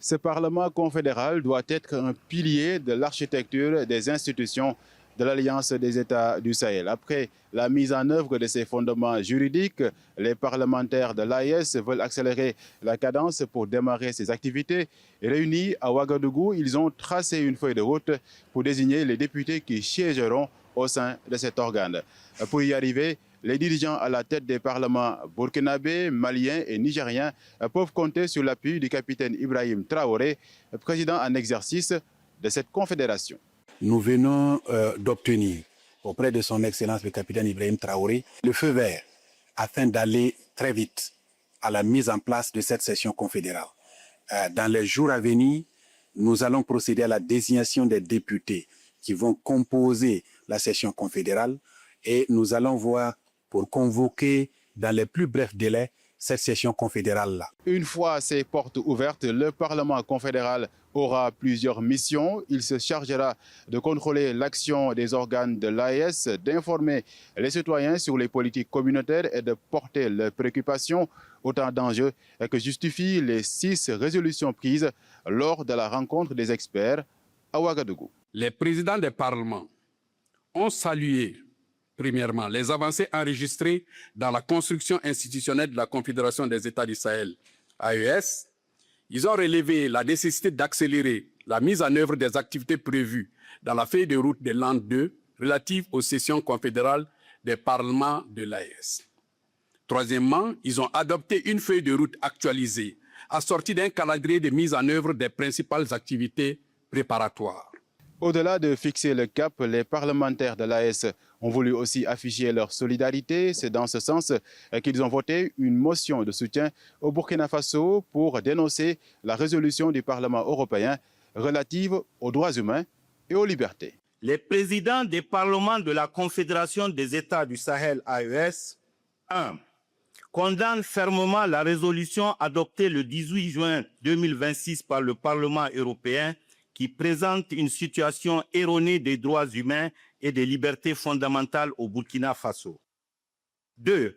Ce Parlement confédéral doit être un pilier de l'architecture des institutions de l'Alliance des États du Sahel. Après la mise en œuvre de ces fondements juridiques, les parlementaires de l'AES veulent accélérer la cadence pour démarrer ces activités. Réunis à Ouagadougou, ils ont tracé une feuille de route pour désigner les députés qui siégeront au sein de cet organe. Pour y arriver, les dirigeants à la tête des parlements burkinabés, maliens et nigériens peuvent compter sur l'appui du capitaine Ibrahim Traoré, président en exercice de cette confédération. Nous venons d'obtenir auprès de son Excellence le capitaine Ibrahim Traoré le feu vert afin d'aller très vite à la mise en place de cette session confédérale. Dans les jours à venir, nous allons procéder à la désignation des députés qui vont composer la session confédérale et nous allons voir pour convoquer dans les plus brefs délais cette session confédérale-là. Une fois ces portes ouvertes, le Parlement confédéral aura plusieurs missions. Il se chargera de contrôler l'action des organes de l'AES, d'informer les citoyens sur les politiques communautaires et de porter leurs préoccupations, autant d'enjeux que justifient les 6 résolutions prises lors de la rencontre des experts à Ouagadougou. Les présidents des parlements ont salué premièrement, les avancées enregistrées dans la construction institutionnelle de la Confédération des États du Sahel, AES. Ils ont relevé la nécessité d'accélérer la mise en œuvre des activités prévues dans la feuille de route de l'an 2 relative aux sessions confédérales des parlements de l'AES. Troisièmement, ils ont adopté une feuille de route actualisée, assortie d'un calendrier de mise en œuvre des principales activités préparatoires. Au-delà de fixer le cap, les parlementaires de l'AES ont voulu aussi afficher leur solidarité. C'est dans ce sens qu'ils ont voté une motion de soutien au Burkina Faso pour dénoncer la résolution du Parlement européen relative aux droits humains et aux libertés. Les présidents des parlements de la Confédération des États du Sahel AES 1. Condamnent fermement la résolution adoptée le 18 juin 2026 par le Parlement européen qui présente une situation erronée des droits humains et des libertés fondamentales au Burkina Faso. 2.